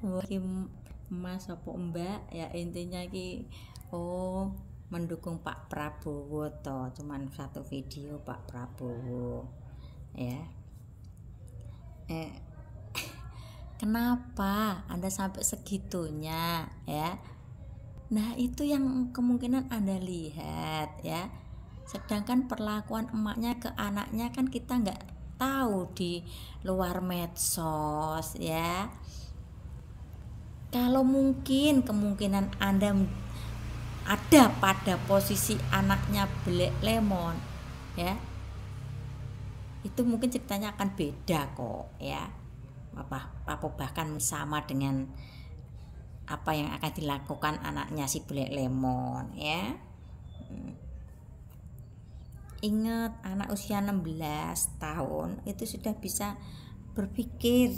Iki Mas apa Mbak ya intinya ki mendukung Pak Prabowo toh, cuman satu video Pak Prabowo ya. eh Kenapa Anda sampai segitunya ya? Nah itu yang kemungkinan Anda lihat ya. Sedangkan perlakuan emaknya ke anaknya kan kita nggak tahu di luar medsos ya. Kalau mungkin kemungkinan Anda ada pada posisi anaknya Black Lemon ya, itu mungkin ceritanya akan beda kok ya. Apa bahkan sama dengan apa yang akan dilakukan anaknya si Black Lemon ya. Ingat, anak usia 16 tahun itu sudah bisa berpikir,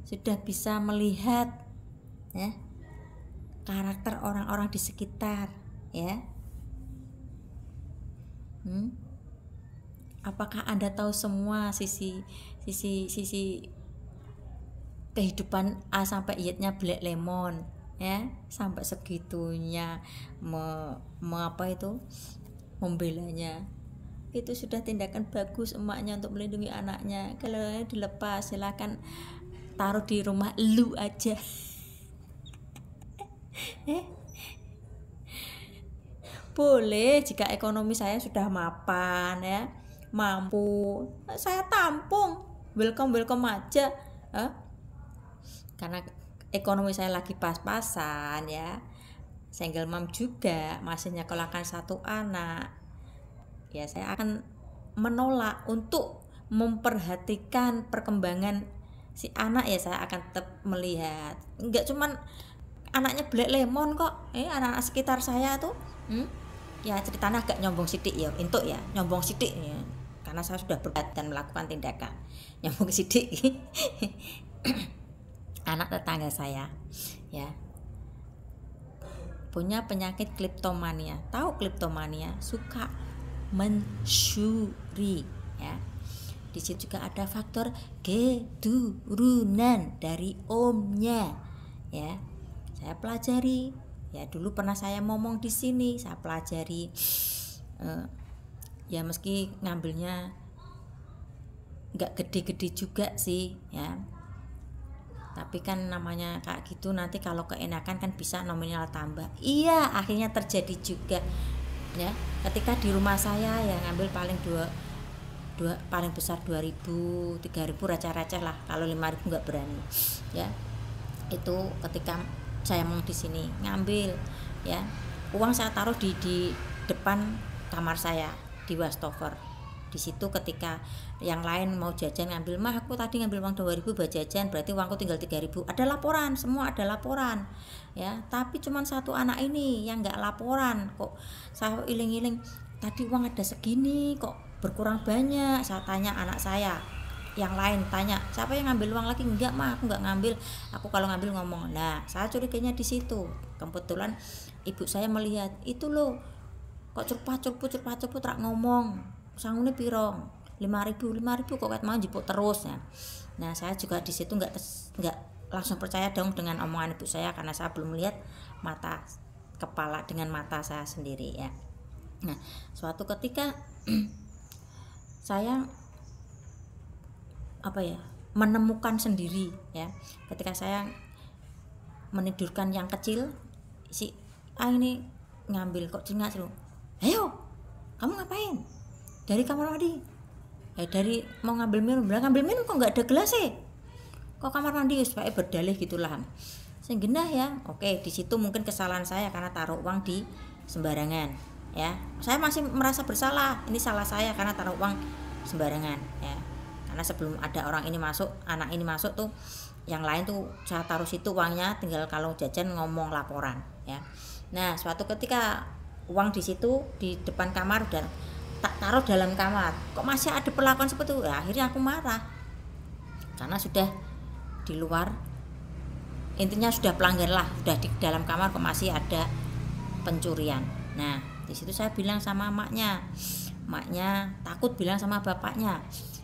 sudah bisa melihat ya karakter orang-orang di sekitar ya. Apakah Anda tahu semua sisi kehidupan A sampai Y-nya Black Lemon ya, sampai segitunya membelanya. Itu sudah tindakan bagus emaknya untuk melindungi anaknya. Kalau dilepas silakan taruh di rumah lu aja. Boleh jika ekonomi saya sudah mapan ya, mampu, saya tampung, welcome aja. Karena ekonomi saya lagi pas-pasan ya, single mom juga, masih nyekolahkan satu anak ya, saya akan menolak untuk memperhatikan perkembangan si anak ya. Saya akan tetap melihat, enggak cuman anaknya Black Lemon kok, anak-anak sekitar saya tuh ya ceritanya agak nyombong sidik ya, untuk ya nyombong sidik ya, karena saya sudah berbuat dan melakukan tindakan nyombong sidik. Anak tetangga saya ya punya penyakit kleptomania. Tahu kleptomania? Suka mencuri ya. Di situ juga ada faktor keturunan dari omnya ya. Saya pelajari ya, dulu pernah saya ngomong di sini, saya pelajari ya, meski ngambilnya nggak gede-gede juga sih ya, tapi kan namanya kayak gitu, nanti kalau keenakan kan bisa nominal tambah. Iya, akhirnya terjadi juga ya. Ketika di rumah saya ya ngambil paling dua paling besar 2.000 3.000 receh-receh lah, kalau 5.000 nggak berani ya. Itu ketika saya mau di sini ngambil ya, uang saya taruh di depan kamar saya di wastafel. Di situ ketika yang lain mau jajan ngambil, mah aku tadi ngambil uang 2.000 buat jajan, berarti uangku tinggal 3.000. Ada laporan, semua ada laporan ya. Tapi cuman satu anak ini yang nggak laporan. Kok saya iling-iling, tadi uang ada segini kok berkurang banyak. Saya tanya anak saya, yang lain tanya, siapa yang ngambil uang lagi? Enggak mah, aku nggak ngambil, aku kalau ngambil ngomong. Nah, saya curiganya di situ. Kebetulan ibu saya melihat, itu loh kok curpat-curput rak ngomong, sangune piro, 5.000 kok ket mau jipuk terus ya. Nah, saya juga di situ nggak langsung percaya dong dengan omongan ibu saya, karena saya belum melihat mata kepala dengan mata saya sendiri ya. Nah, suatu ketika saya menemukan sendiri ya, ketika saya menidurkan yang kecil, si ini ngambil kok cengat loh. Ayo, kamu ngapain? Dari kamar mandi. Dari mau ngambil minum, ngambil minum kok nggak ada gelas sih? Kok kamar mandi? Supaya berdalih gitulah. Saya genah ya. Oke, di situ mungkin kesalahan saya karena taruh uang di sembarangan ya. Saya masih merasa bersalah. Ini salah saya karena taruh uang sembarangan ya. Karena sebelum ada orang ini masuk, anak ini masuk tuh, yang lain tuh saya taruh situ uangnya, tinggal kalau jajan ngomong laporan ya. Nah, suatu ketika uang di situ di depan kamar dan tak taruh dalam kamar, kok masih ada perlakuan seperti itu ya, akhirnya aku marah karena sudah di luar, intinya sudah pelanggar lah, sudah di dalam kamar kok masih ada pencurian. Nah, di situ saya bilang sama maknya takut bilang sama bapaknya,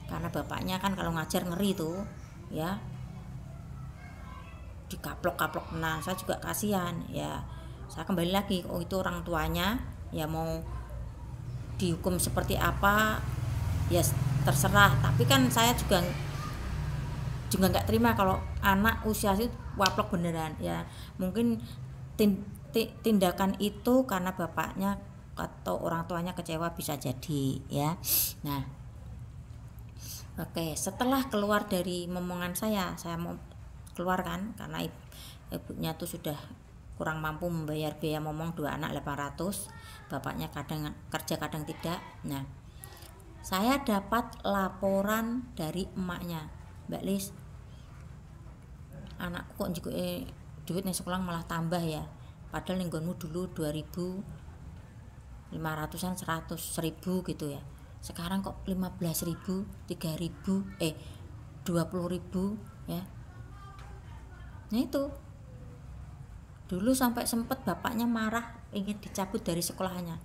karena bapaknya kan kalau ngajar ngeri tuh ya. dikaplok-kaplok. Nah saya juga kasihan ya. Saya kembali lagi, oh itu orang tuanya ya, mau dihukum seperti apa ya terserah, tapi kan saya juga nggak terima kalau anak usia itu waplok beneran ya. Mungkin tindakan itu karena bapaknya atau orang tuanya kecewa, bisa jadi ya. Nah oke, setelah keluar dari momongan saya mau keluar kan, karena ibunya tuh sudah kurang mampu membayar biaya momong 2 anak 800, bapaknya kadang kerja kadang tidak. Nah saya dapat laporan dari emaknya, Mbak Lis, anakku kok juga duit nih sekolah malah tambah ya, padahal ninggonmu dulu 2.500-an 100.000 gitu ya, sekarang kok 15.000, 3.000, 20.000 ya. Nah itu dulu sampai sempet bapaknya marah ingin dicabut dari sekolahnya.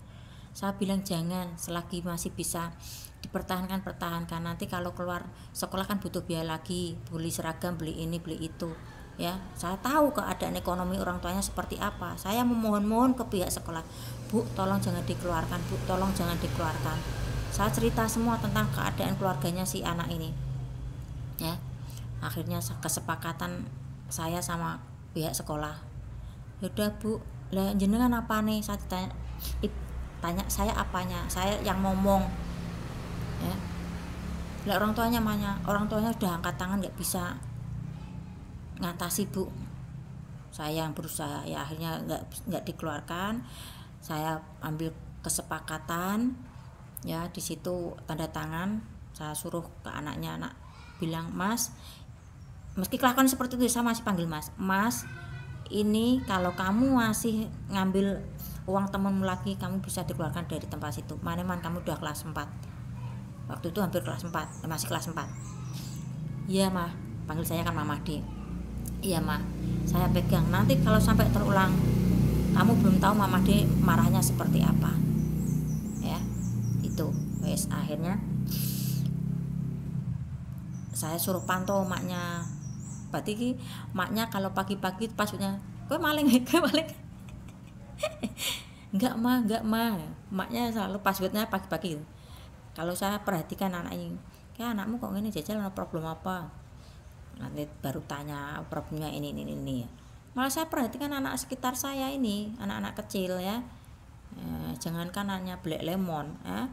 Saya bilang jangan, selagi masih bisa dipertahankan, pertahankan. Nanti kalau keluar sekolah kan butuh biaya lagi, beli seragam, beli ini, beli itu ya. Saya tahu keadaan ekonomi orang tuanya seperti apa. Saya memohon-mohon ke pihak sekolah, Bu tolong jangan dikeluarkan, Bu tolong jangan dikeluarkan. Saya cerita semua tentang keadaan keluarganya si anak ini ya. Akhirnya kesepakatan saya sama pihak sekolah, yaudah Bu, lah jenengan apa nih, saya tanya saya apanya, saya yang ngomong ya. Lah orang tuanya udah angkat tangan, nggak bisa ngatasi Bu. Saya yang berusaha ya, akhirnya nggak dikeluarkan. Saya ambil kesepakatan ya, di situ tanda tangan. Saya suruh ke anaknya, anak bilang, Mas, meski kelakuan seperti itu saya masih panggil Mas, ini kalau kamu masih ngambil uang temanmu lagi, kamu bisa dikeluarkan dari tempat situ. Maneman kamu udah kelas 4, waktu itu hampir kelas 4, masih kelas 4. Iya Mah, panggil saya kan Mama D. Iya Mah, saya pegang, nanti kalau sampai terulang kamu belum tahu Mama D marahnya seperti apa ya. Itu wes, akhirnya saya suruh pantau maknya. Berarti maknya kalau pagi-pagi pasutnya, gue maling enggak mah, maknya selalu passwordnya pagi-pagi. Kalau saya perhatikan anak ini, kayak anakmu kok ini jajal, ada problem apa, nanti baru tanya problemnya ini ya. Malah saya perhatikan anak sekitar saya ini, anak-anak kecil ya, jangankan hanya Black Lemon ya.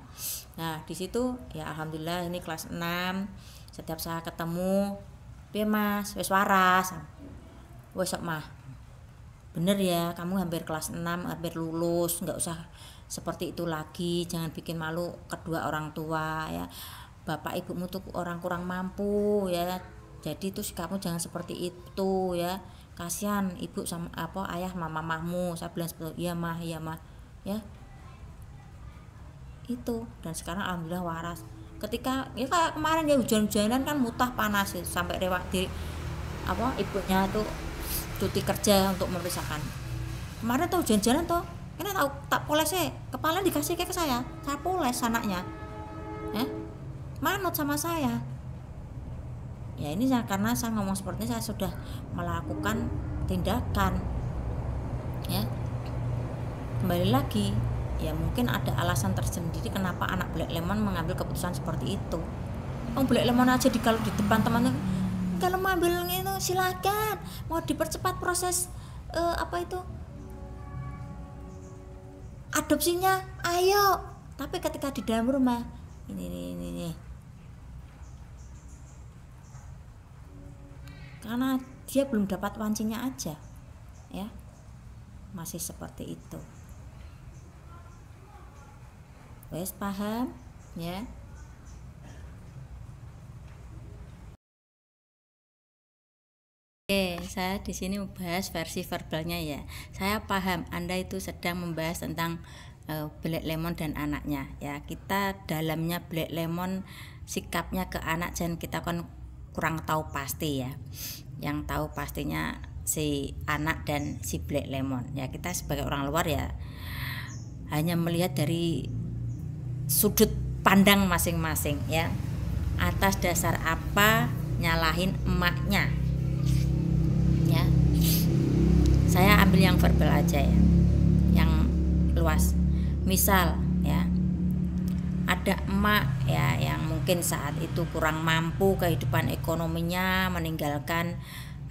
Nah di situ ya alhamdulillah ini kelas 6, setiap saya ketemu, piye Mas, wis waras, wis sok Mah, bener ya kamu hampir kelas 6, hampir lulus, nggak usah seperti itu lagi, jangan bikin malu kedua orang tua ya. Bapak ibumu tuh orang kurang mampu ya, jadi tuh kamu jangan seperti itu ya, kasihan ibu sama ayah mamahmu. Saya bilang seperti iya mah ya itu. Dan sekarang alhamdulillah waras. Ketika ya kayak kemarin ya hujan-hujanan kan mutah panas ya, sampai ibunya tuh cuti kerja untuk memeriksakan. Kemarin tuh hujan-hujanan tuh, ini tak poles kepala dikasih ke saya poles anaknya ya, manut sama saya ya. Ini karena saya ngomong seperti ini, saya sudah melakukan tindakan ya. Kembali lagi ya, mungkin ada alasan tersendiri kenapa anak Black Lemon mengambil keputusan seperti itu. Black Lemon aja kalau di depan teman-teman, kalau mau ambil itu silakan, mau dipercepat proses adopsinya ayo, tapi ketika di dalam rumah ini karena dia belum dapat wancinya aja ya, masih seperti itu. Wes paham ya. Oke, saya di sini membahas versi verbalnya ya. Saya paham Anda itu sedang membahas tentang Black Lemon dan anaknya ya. Kita dalamnya Black Lemon, sikapnya ke anak dan kita kan kurang tahu pasti ya. Yang tahu pastinya si anak dan si Black Lemon ya. Kita sebagai orang luar ya hanya melihat dari sudut pandang masing-masing ya. Atas dasar apa nyalahin emaknya ya. ambil yang verbal aja ya, yang luas. Misal ya, ada emak ya yang mungkin saat itu kurang mampu kehidupan ekonominya, meninggalkan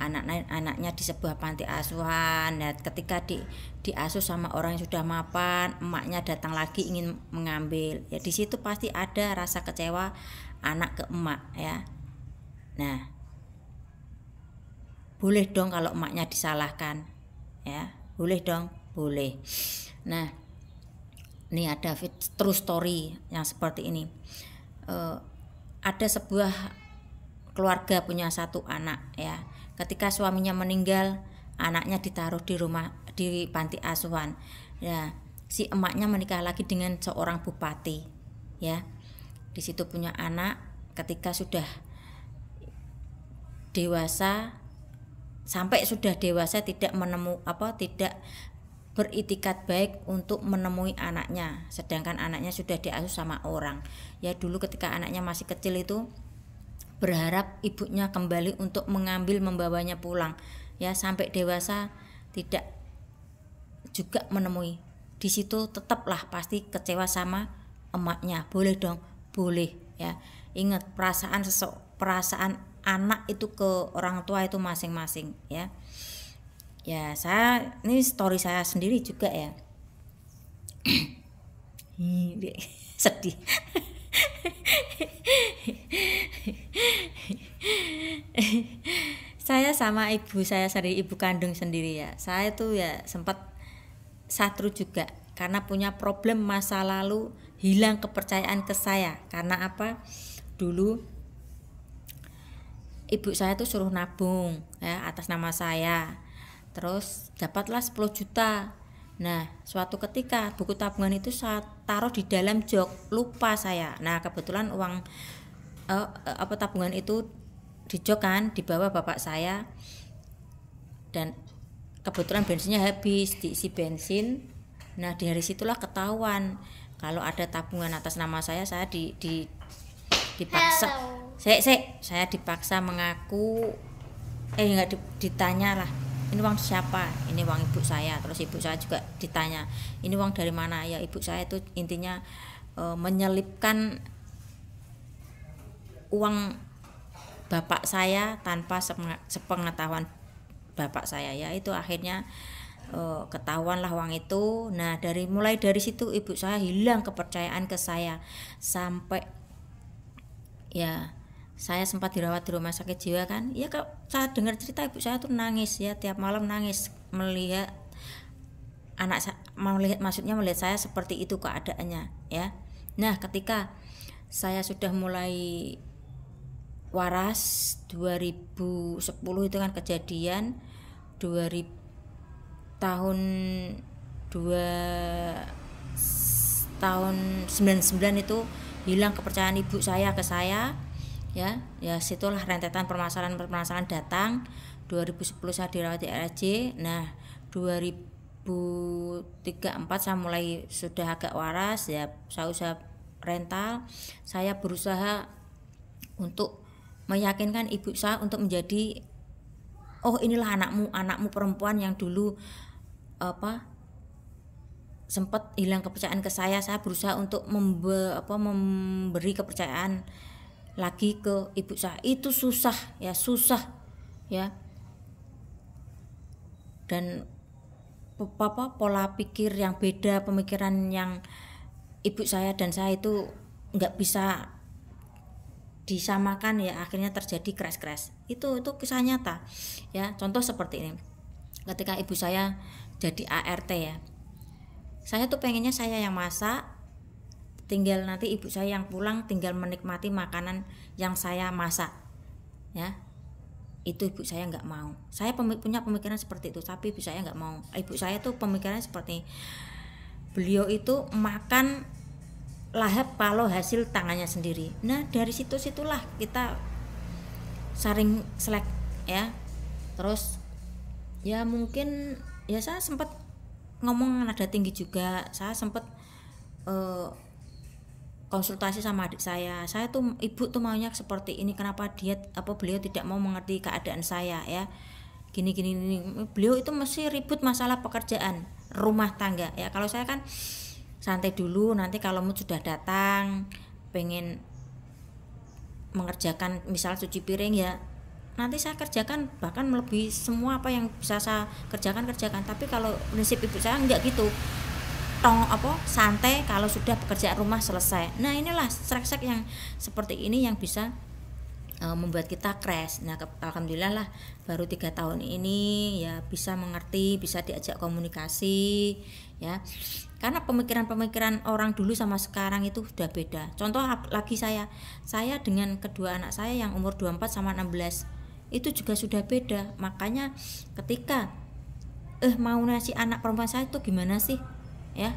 anak-anaknya di sebuah panti asuhan. Nah, ketika diasuh sama orang yang sudah mapan, emaknya datang lagi ingin mengambil. Ya di situ pasti ada rasa kecewa anak ke emak ya. Nah, boleh dong kalau emaknya disalahkan ya, boleh dong, boleh. Nah, ini ada true story yang seperti ini. Ada sebuah keluarga punya satu anak ya. Ketika suaminya meninggal, anaknya ditaruh di panti asuhan. Ya, si emaknya menikah lagi dengan seorang bupati ya. Di situ punya anak. Ketika sudah dewasa, sampai sudah dewasa tidak beritikat baik untuk menemui anaknya, sedangkan anaknya sudah diasuh sama orang. Ya dulu ketika anaknya masih kecil itu berharap ibunya kembali untuk membawanya pulang. Ya sampai dewasa tidak juga menemui. Di situ tetaplah pasti kecewa sama emaknya. Boleh dong, boleh ya. Ingat perasaan anak itu ke orang tua itu masing-masing ya. Ya ini story saya sendiri juga ya. Sedih. Saya sama ibu saya sendiri, ibu kandung sendiri ya. Saya tuh ya sempat satru juga karena punya problem masa lalu, hilang kepercayaan ke saya. Karena apa? Dulu ibu saya tuh suruh nabung ya atas nama saya. Terus dapatlah 10 juta. Nah, suatu ketika buku tabungan itu saya taruh di dalam jok, lupa saya. Nah, kebetulan uang tabungan itu di jok kan, dibawa bapak saya. Dan kebetulan bensinnya habis, diisi bensin. Nah, dari situlah ketahuan kalau ada tabungan atas nama saya dipaksa. Saya dipaksa mengaku enggak ditanya lah. Ini uang siapa? Ini uang ibu saya. Terus ibu saya juga ditanya, ini uang dari mana? Ya ibu saya itu intinya menyelipkan uang bapak saya tanpa sepengetahuan bapak saya ya. Itu akhirnya ketahuan lah uang itu. Nah mulai dari situ ibu saya hilang kepercayaan ke saya. Sampai ya saya sempat dirawat di rumah sakit jiwa kan ya. Kalau saya dengar cerita ibu saya tuh nangis ya, tiap malam nangis melihat melihat saya seperti itu keadaannya ya. Nah ketika saya sudah mulai waras 2010 itu kan kejadian, tahun 99 itu hilang kepercayaan ibu saya ke saya ya situlah rentetan permasalahan datang. 2010 saya dirawat di RSJ. Nah 2003-2004 saya mulai sudah agak waras ya, saya usaha rental. Saya berusaha untuk meyakinkan ibu saya untuk menjadi, oh inilah anakmu perempuan yang dulu sempat hilang kepercayaan ke saya. Saya berusaha untuk memberi kepercayaan lagi ke ibu saya. Itu susah ya dan pola pikir yang beda, pemikiran yang ibu saya dan saya itu nggak bisa disamakan ya, akhirnya terjadi crash. Itu kisah nyata ya. Contoh seperti ini, ketika ibu saya jadi ART ya, saya tuh pengennya saya yang masak, tinggal nanti ibu saya yang pulang tinggal menikmati makanan yang saya masak ya. Itu ibu saya nggak mau. Saya punya pemikiran seperti itu, tapi ibu saya nggak mau. Ibu saya tuh pemikirannya seperti, beliau itu makan lahap kalau hasil tangannya sendiri. Nah dari situlah kita saring selek ya. Terus ya mungkin ya saya sempat ngomong nada tinggi juga. Saya sempat konsultasi sama adik saya tuh ibu tuh maunya seperti ini, kenapa beliau tidak mau mengerti keadaan saya ya. gini. Beliau itu mesti ribut masalah pekerjaan rumah tangga ya. Kalau saya kan santai dulu, nanti kalau mood sudah datang pengen mengerjakan misal cuci piring ya nanti saya kerjakan, bahkan melebihi semua apa yang bisa saya kerjakan. Tapi kalau prinsip ibu saya enggak gitu, santai kalau sudah pekerjaan rumah selesai. Nah inilah srek-srek yang seperti ini yang bisa membuat kita crash. Nah alhamdulillah lah baru 3 tahun ini ya bisa mengerti, bisa diajak komunikasi ya, karena pemikiran orang dulu sama sekarang itu sudah beda. Contoh lagi saya dengan kedua anak saya yang umur 24 sama 16 itu juga sudah beda. Makanya ketika mau ngasih anak perempuan saya itu gimana sih ya,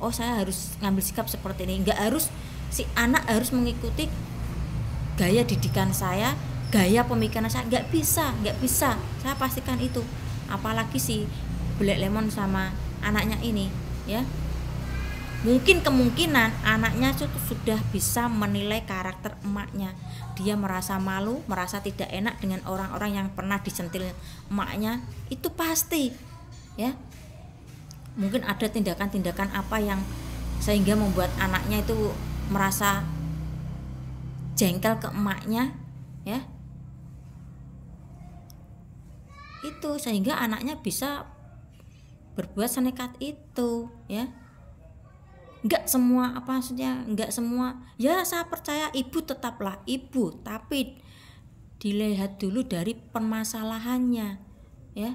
saya harus ngambil sikap seperti ini. Enggak harus si anak harus mengikuti gaya didikan saya, gaya pemikiran saya, enggak bisa saya pastikan itu. Apalagi si Black Lemon sama anaknya ini ya, mungkin kemungkinan anaknya itu sudah bisa menilai karakter emaknya. Dia merasa malu, merasa tidak enak dengan orang-orang yang pernah disentil emaknya, itu pasti ya. Mungkin ada tindakan-tindakan apa yang sehingga membuat anaknya itu merasa jengkel ke emaknya ya, itu sehingga anaknya bisa berbuat senekat itu ya. Enggak semua ya, saya percaya ibu tetaplah ibu, tapi dilihat dulu dari permasalahannya ya.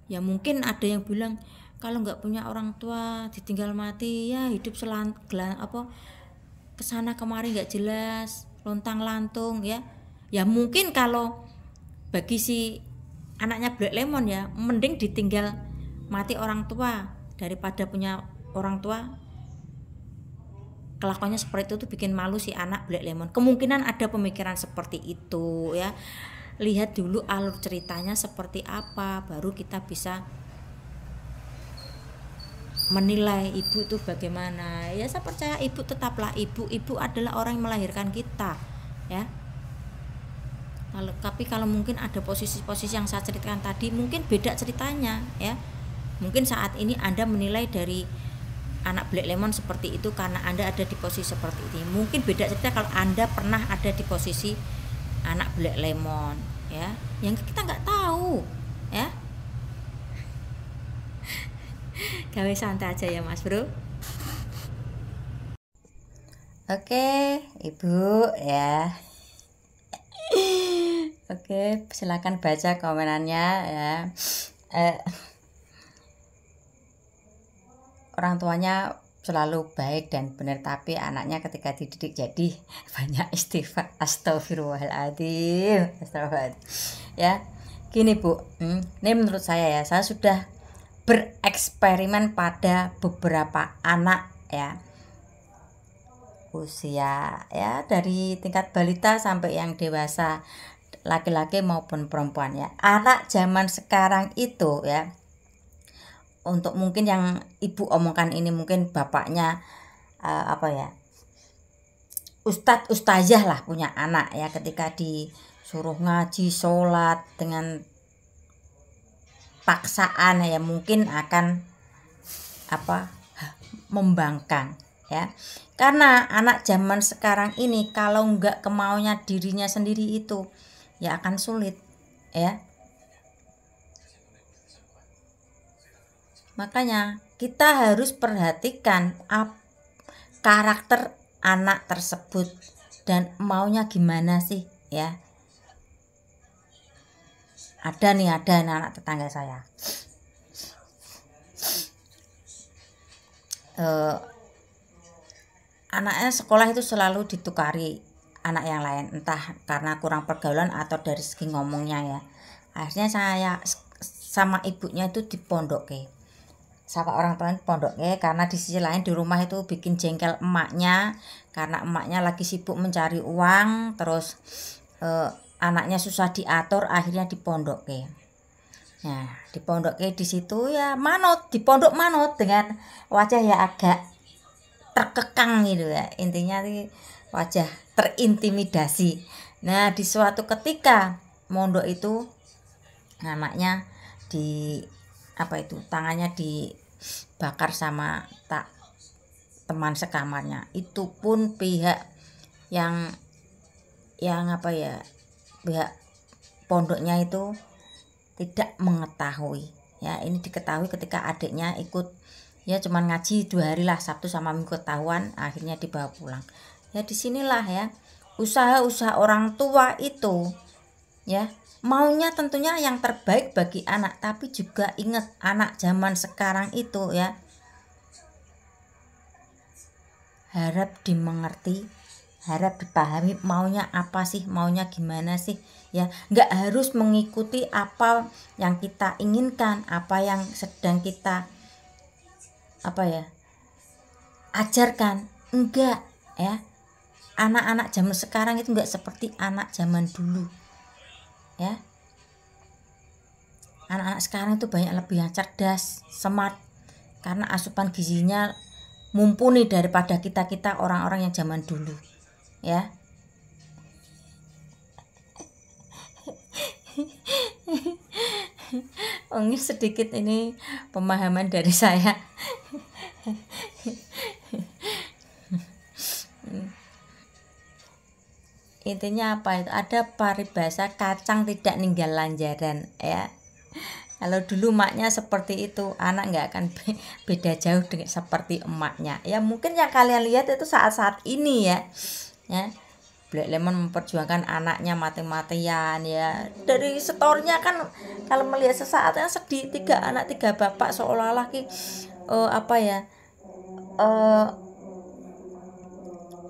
Ya mungkin ada yang bilang kalau nggak punya orang tua ditinggal mati ya hidup kesana kemari nggak jelas, lontang lantung ya. Ya mungkin kalau bagi si anaknya Black Lemon ya mending ditinggal mati orang tua daripada punya orang tua. Kelakuannya seperti itu tuh bikin malu si anak Black Lemon. Kemungkinan ada pemikiran seperti itu ya. Lihat dulu alur ceritanya seperti apa, baru kita bisa menilai ibu itu bagaimana. Ya saya percaya ibu tetaplah ibu adalah orang yang melahirkan kita ya. Tapi kalau mungkin ada posisi-posisi yang saya ceritakan tadi mungkin beda ceritanya ya. Mungkin saat ini Anda menilai dari anak Black Lemon seperti itu karena Anda ada di posisi seperti ini. Mungkin beda cerita kalau Anda pernah ada di posisi anak Black Lemon ya, yang kita nggak tahu ya. Gawe santai aja ya Mas Bro. Oke Ibu ya. Oke, silakan baca komenannya ya. Orang tuanya selalu baik dan benar, tapi anaknya ketika dididik jadi banyak istighfar. Astagfirullahaladzim. Ya gini Bu, ini menurut saya ya, saya sudah bereksperimen pada beberapa anak ya, usia ya dari tingkat balita sampai yang dewasa, laki-laki maupun perempuan ya. Anak zaman sekarang itu ya, untuk mungkin yang ibu omongkan ini mungkin bapaknya ustazah lah punya anak ya, ketika disuruh ngaji sholat dengan paksaan ya mungkin akan membangkang ya. Karena anak zaman sekarang ini kalau enggak kemaunya dirinya sendiri itu ya akan sulit ya. Makanya kita harus perhatikan karakter anak tersebut dan maunya gimana sih ya. Ada anak tetangga saya anaknya sekolah itu selalu ditukari anak yang lain, entah karena kurang pergaulan atau dari segi ngomongnya ya. Akhirnya saya sama ibunya itu dipondoke, sama orang tua dipondoke, karena di sisi lain di rumah itu bikin jengkel emaknya karena emaknya lagi sibuk mencari uang, terus anaknya susah diatur, akhirnya dipondoke. Nah dipondoke di situ ya dipondok manut dengan wajah ya agak terkekang gitu ya, intinya wajah terintimidasi Nah, di suatu ketika mondok itu anaknya tangannya dibakar sama teman sekamarnya. Itu pun pihak yang pihak pondoknya itu tidak mengetahui. Ya, ini diketahui ketika adiknya ikut, ya cuman ngaji 2 hari lah, Sabtu sama Minggu ketahuan, akhirnya dibawa pulang. Ya disinilah ya usaha-usaha orang tua itu, ya maunya tentunya yang terbaik bagi anak, tapi juga ingat anak zaman sekarang itu ya harap dimengerti, harap dipahami maunya apa sih, maunya gimana sih ya. Nggak harus mengikuti apa yang kita inginkan, apa yang sedang kita ajarkan, enggak ya. Anak-anak zaman sekarang itu enggak seperti anak zaman dulu ya. Anak-anak sekarang itu banyak lebih yang cerdas, smart, karena asupan gizinya mumpuni daripada kita orang-orang yang zaman dulu ya. Ini sedikit ini pemahaman dari saya. Intinya apa itu? Ada paribasa kacang tidak ninggal lanjaran ya. Kalau dulu maknya seperti itu, anak nggak akan beda jauh dengan seperti emaknya. Ya mungkin yang kalian lihat itu saat-saat ini ya. Black Lemon memperjuangkan anaknya mati-matian ya. Dari storynya kan kalau melihat sesaatnya sedih, 3 anak 3 bapak seolah-olah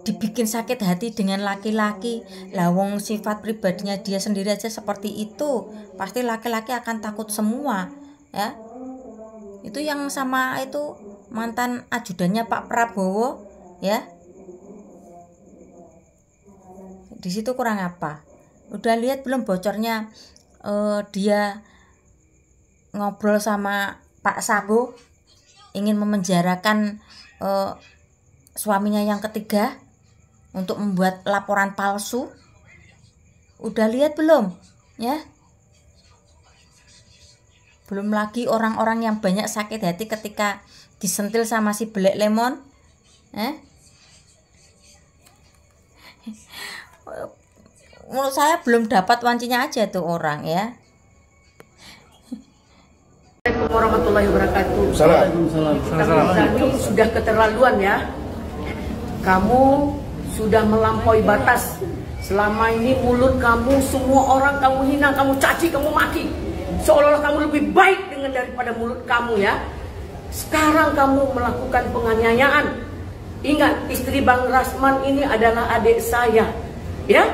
dibikin sakit hati dengan laki-laki. Lawong sifat pribadinya dia sendiri aja seperti itu, pasti laki-laki akan takut semua ya. Itu yang sama itu mantan ajudannya Pak Prabowo ya. Di situ kurang apa? Udah lihat belum bocornya dia ngobrol sama Pak Sambo ingin memenjarakan suaminya yang ketiga untuk membuat laporan palsu. Udah lihat belum ya? Belum lagi orang-orang yang banyak sakit hati ketika disentil sama si Black Lemon. Menurut saya belum dapat wancinya aja tuh orang ya. Assalamualaikum warahmatullahi wabarakatuh. Ini sudah keterlaluan ya. Kamu sudah melampaui batas. Selama ini mulut kamu semua orang kamu hina, kamu caci, kamu maki. Seolah-olah kamu lebih baik daripada mulut kamu ya. Sekarang kamu melakukan penganiayaan. Ingat, istri Bang Rasman ini adalah adik saya. Ya,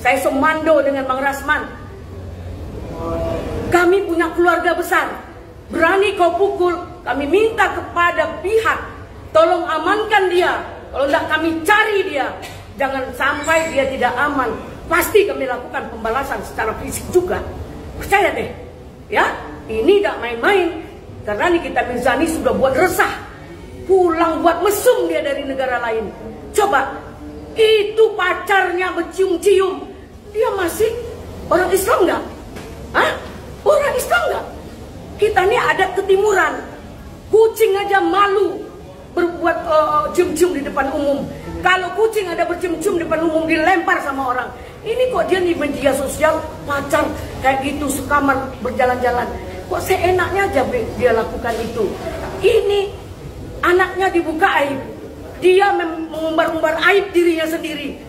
saya semando dengan Bang Rasman. Kami punya keluarga besar. Berani kau pukul, kami minta kepada pihak, tolong amankan dia. Kalau tidak kami cari dia. Jangan sampai dia tidak aman. Pasti kami lakukan pembalasan secara fisik juga. Percaya deh. Ya, ini tidak main-main. Karena Nikita Mirzani sudah buat resah. Pulang buat mesum dia dari negara lain. Coba, itu pacarnya bercium-cium. Dia masih orang Islam nggak? Hah? Orang Islam nggak? Kita ini adat ketimuran. Kucing aja malu berbuat cium-cium di depan umum. Kalau kucing ada bercium-cium di depan umum dilempar sama orang. Ini kok dia di media sosial pacar kayak gitu sekamar berjalan-jalan. Kok seenaknya aja dia lakukan itu. Ini anaknya dibuka aib. Dia mengumbar-umbar aib dirinya sendiri.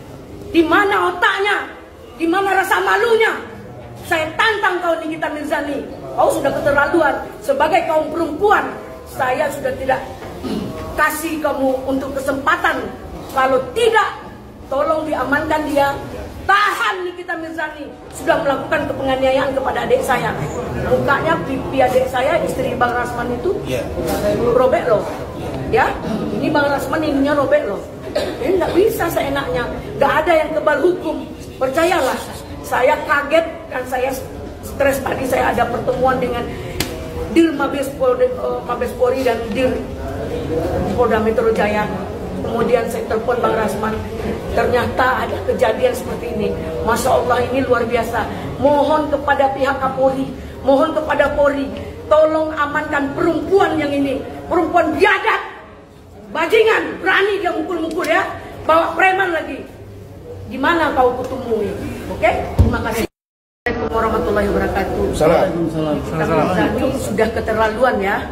Di mana otaknya? Di mana rasa malunya? Saya tantang kau Nikita Mirzani. Kau sudah keterlaluan. Sebagai kaum perempuan, saya sudah tidak kasih kamu untuk kesempatan. Kalau tidak, tolong diamankan dia. Tahan Nikita Mirzani. Sudah melakukan penganiayaan kepada adik saya. Mukanya pipi adik saya, istri Bang Rasman itu robek loh. Ya, ini Bang Rasman ininya robek loh. Ini nggak bisa seenaknya. Nggak ada yang kebal hukum. Percayalah. Saya kaget dan saya stres tadi. Saya ada pertemuan dengan Dir Mabes Polri dan Dir Polda Metro Jaya. Kemudian saya telepon Bang Rasman, ternyata ada kejadian seperti ini. Masya Allah, ini luar biasa. Mohon kepada pihak Kapolri, mohon kepada Polri, tolong amankan perempuan yang ini. Perempuan biadab, bajingan, berani dia mukul-mukul ya, bawa preman lagi. Gimana kau ketemu? Oke, terima kasih. Assalamualaikum warahmatullahi wabarakatuh. Ini sudah keterlaluan ya.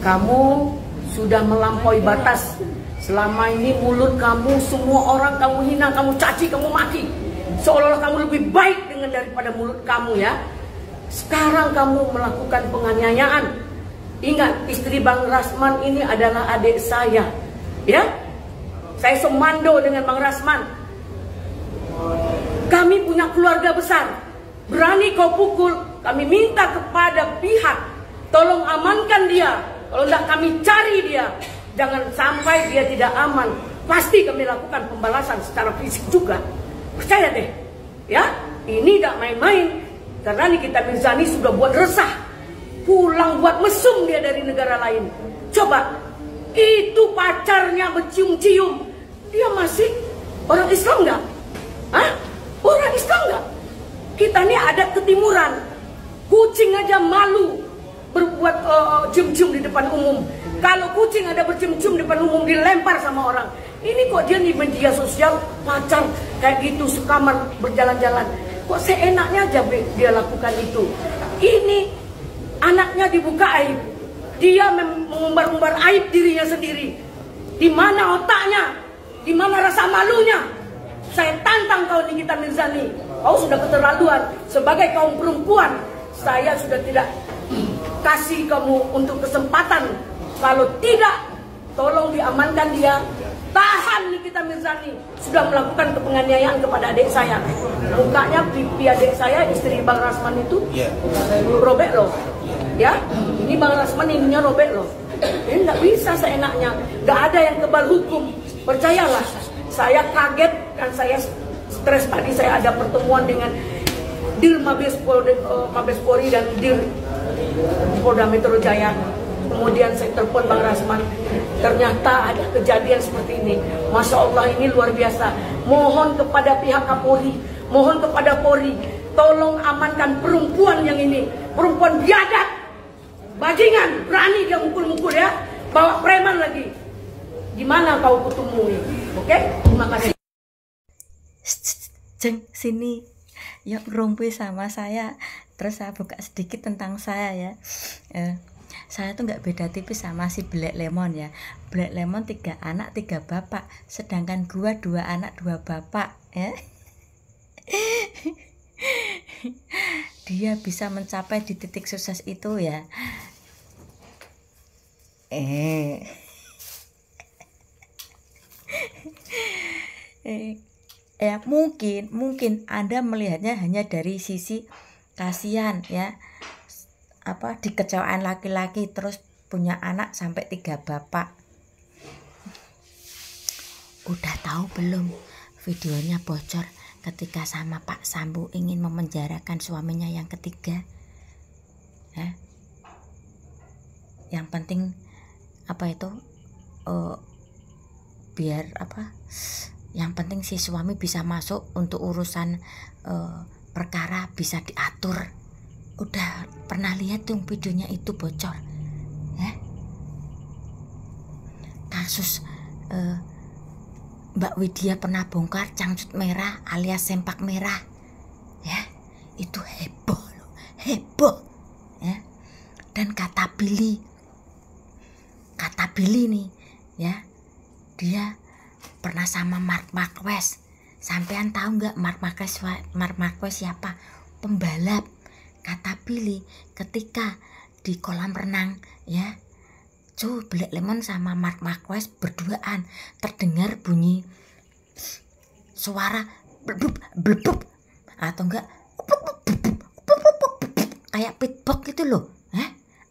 Kamu sudah melampaui batas. Selama ini mulut kamu, semua orang kamu hina, kamu caci, kamu maki. Seolah-olah kamu lebih baik daripada mulut kamu ya. Sekarang kamu melakukan penganiayaan. Ingat, istri Bang Rasman ini adalah adik saya. Ya, saya semando dengan Bang Rasman. Kami punya keluarga besar. Berani kau pukul, kami minta kepada pihak, tolong amankan dia. Kalau tidak kami cari dia. Jangan sampai dia tidak aman. Pasti kami lakukan pembalasan secara fisik juga. Percaya deh. Ya, ini tidak main-main. Karena Nikita Mirzani sudah buat resah. Pulang buat mesum dia dari negara lain. Coba, itu pacarnya bercium-cium. Dia masih orang Islam nggak? Hah? Orang Islam nggak? Kita ini adat ketimuran. Kucing aja malu berbuat cium-cium di depan umum. Kalau kucing ada bercium-cium di depan umum, dilempar sama orang. Ini kok dia di media sosial pacar kayak gitu, sekamar berjalan-jalan. Kok seenaknya aja dia lakukan itu. Ini anaknya dibuka aib. Dia mengumbar-umbar aib dirinya sendiri. Di mana otaknya? Di mana rasa malunya? Saya tantang kau Nikita Mirzani. Kau sudah keterlaluan. Sebagai kaum perempuan, saya sudah tidak kasih kamu untuk kesempatan. Kalau tidak, tolong diamankan dia. Tahan Nikita Mirzani. Sudah melakukan penganiayaan kepada adik saya. Mukanya pipi adik saya, istri Bang Rasman itu robek loh. Ya, ini Bang Rasman ininya robek loh. Ini nggak bisa seenaknya. Nggak ada yang kebal hukum. Percayalah. Saya kaget dan saya stres tadi. Saya ada pertemuan dengan Dir Mabes Polri dan Dir Polda Metro Jaya. Kemudian saya telepon Bang Rasman, ternyata ada kejadian seperti ini. Masya Allah, ini luar biasa. Mohon kepada pihak Kapolri, mohon kepada Polri, tolong amankan perempuan yang ini. Perempuan biadab, bajingan, berani dia mukul-mukul ya, bawa preman lagi. Gimana kau ketemu? Oke, terima kasih. Jeng, sini. Yuk ngerumpi sama saya. Terus saya buka sedikit tentang saya ya. Saya tuh nggak beda tipis sama si Black Lemon ya. Black Lemon 3 anak 3 bapak, sedangkan gua 2 anak 2 bapak ya. Dia bisa mencapai di titik sukses itu ya. Ya mungkin Anda melihatnya hanya dari sisi kasihan ya, apa dikecewaan laki-laki terus punya anak sampai 3 bapak. Udah tahu belum videonya bocor ketika sama Pak Sambo ingin memenjarakan suaminya yang ketiga? Yang penting apa itu biar apa? Yang penting si suami bisa masuk untuk urusan perkara bisa diatur. Udah pernah lihat tuh videonya itu bocor ya? Kasus Mbak Widya pernah bongkar cangcut merah alias sempak merah ya, itu heboh loh, heboh ya. Dan kata Billy nih ya, dia pernah sama Marc Marquez. Sampean tahu nggak Marc Marquez siapa? Pembalap. Kata Billy, ketika di kolam renang ya, Black Lemon sama Marc Marquez berduaan, terdengar bunyi suara blebub atau enggak kayak pitbox gitu loh.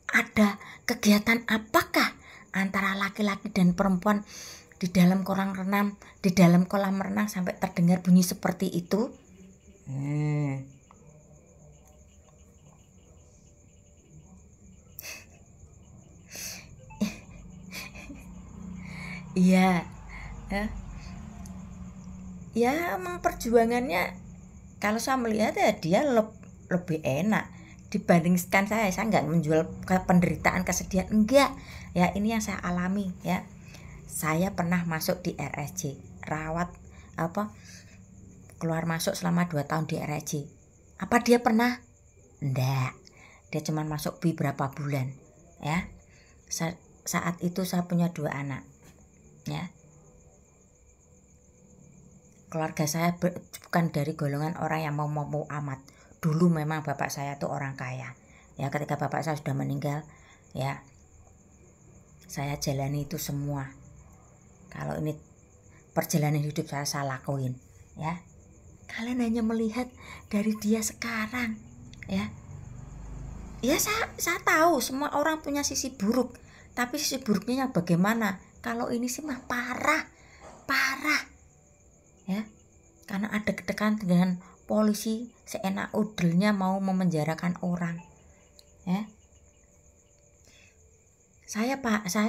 Ada kegiatan apakah antara laki-laki dan perempuan di dalam kolam renang sampai terdengar bunyi seperti itu? Iya, ya, ya emang perjuangannya kalau saya melihat ya dia lebih enak dibandingkan saya nggak menjual penderitaan kesedihan, enggak ya, ini yang saya alami ya. Saya pernah masuk di RSJ, rawat apa keluar masuk selama 2 tahun di RSJ. Apa dia pernah? Enggak, dia cuma masuk beberapa bulan ya. Saat itu saya punya 2 anak ya. Keluarga saya bukan dari golongan orang yang mau amat. Dulu memang bapak saya tuh orang kaya ya. Ketika bapak saya sudah meninggal ya, saya jalani itu semua. Kalau ini perjalanan hidup saya lakuin ya. Kalian hanya melihat dari dia sekarang ya. Ya saya tahu semua orang punya sisi buruk, tapi sisi buruknya bagaimana? Kalau ini sih mah parah ya, karena ada kedekatan dengan polisi, seenak udelnya mau memenjarakan orang ya. Saya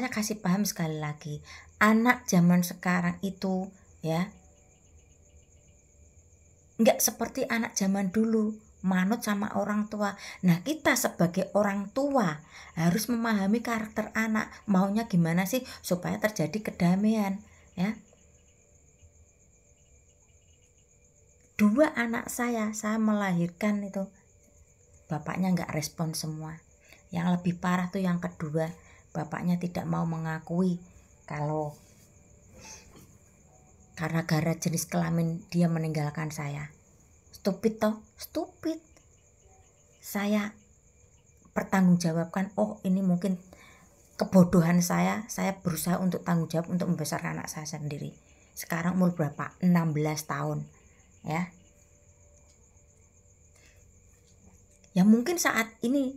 kasih paham sekali lagi, anak zaman sekarang itu ya nggak seperti anak zaman dulu, manut sama orang tua. Nah, kita sebagai orang tua harus memahami karakter anak, maunya gimana sih supaya terjadi kedamaian ya. 2 anak saya melahirkan itu bapaknya nggak respon semua. Yang lebih parah tuh yang kedua, bapaknya tidak mau mengakui kalau karena gara jenis kelamin dia meninggalkan saya. Stupid. Saya pertanggungjawabkan, oh ini mungkin kebodohan saya berusaha untuk tanggung jawab untuk membesarkan anak saya sendiri. Sekarang umur berapa? 16 tahun ya. Ya mungkin saat ini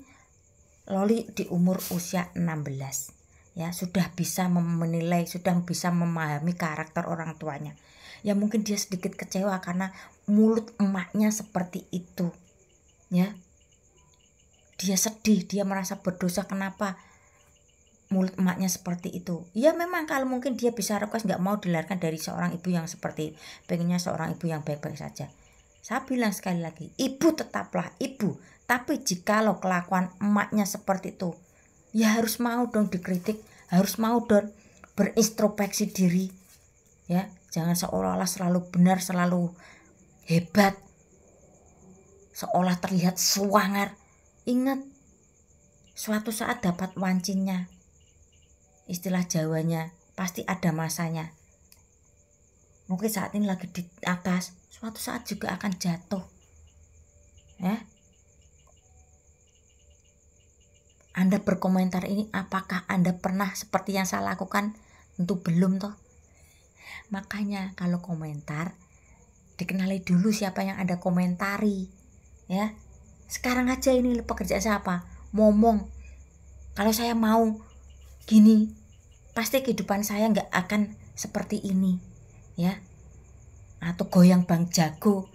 Loli di umur usia 16 ya, sudah bisa menilai, sudah bisa memahami karakter orang tuanya. Ya mungkin dia sedikit kecewa karena mulut emaknya seperti itu ya. Dia sedih, dia merasa berdosa kenapa mulut emaknya seperti itu. Ya memang kalau mungkin dia bisa request nggak mau dilahirkan dari seorang ibu yang seperti, pengennya seorang ibu yang baik-baik saja. Saya bilang sekali lagi, ibu tetaplah ibu, tapi jikalau kelakuan emaknya seperti itu, ya harus mau dong dikritik, harus mau dong berintrospeksi diri ya. Jangan seolah-olah selalu benar, selalu hebat, seolah terlihat swanger. Ingat, suatu saat dapat wancinya, istilah Jawanya, pasti ada masanya. Mungkin saat ini lagi di atas, suatu saat juga akan jatuh ya. Anda berkomentar ini, apakah Anda pernah seperti yang saya lakukan? Tentu belum toh. Makanya kalau komentar, dikenali dulu siapa yang Anda komentari ya. Sekarang aja ini pekerjaan saya apa? Ngomong. Kalau saya mau gini, pasti kehidupan saya nggak akan seperti ini ya. Atau goyang bang jago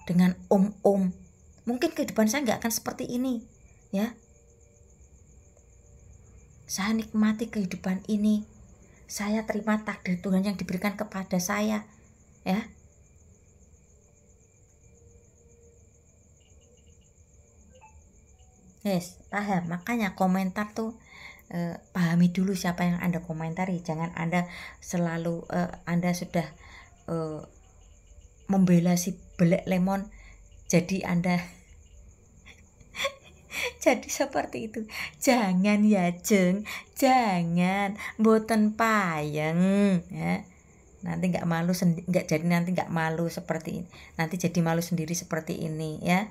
dengan mungkin kehidupan saya nggak akan seperti ini ya. Saya nikmati kehidupan ini, saya terima takdir Tuhan yang diberikan kepada saya ya. Yes, paham. Makanya komentar tuh pahami dulu siapa yang Anda komentari. Jangan Anda selalu Anda sudah membela si belek lemon, jadi Anda jadi seperti itu. Jangan ya Jeng, jangan, mboten payeng ya. Nanti nggak malu, nggak jadi nanti nggak malu seperti ini. Nanti jadi malu sendiri seperti ini ya.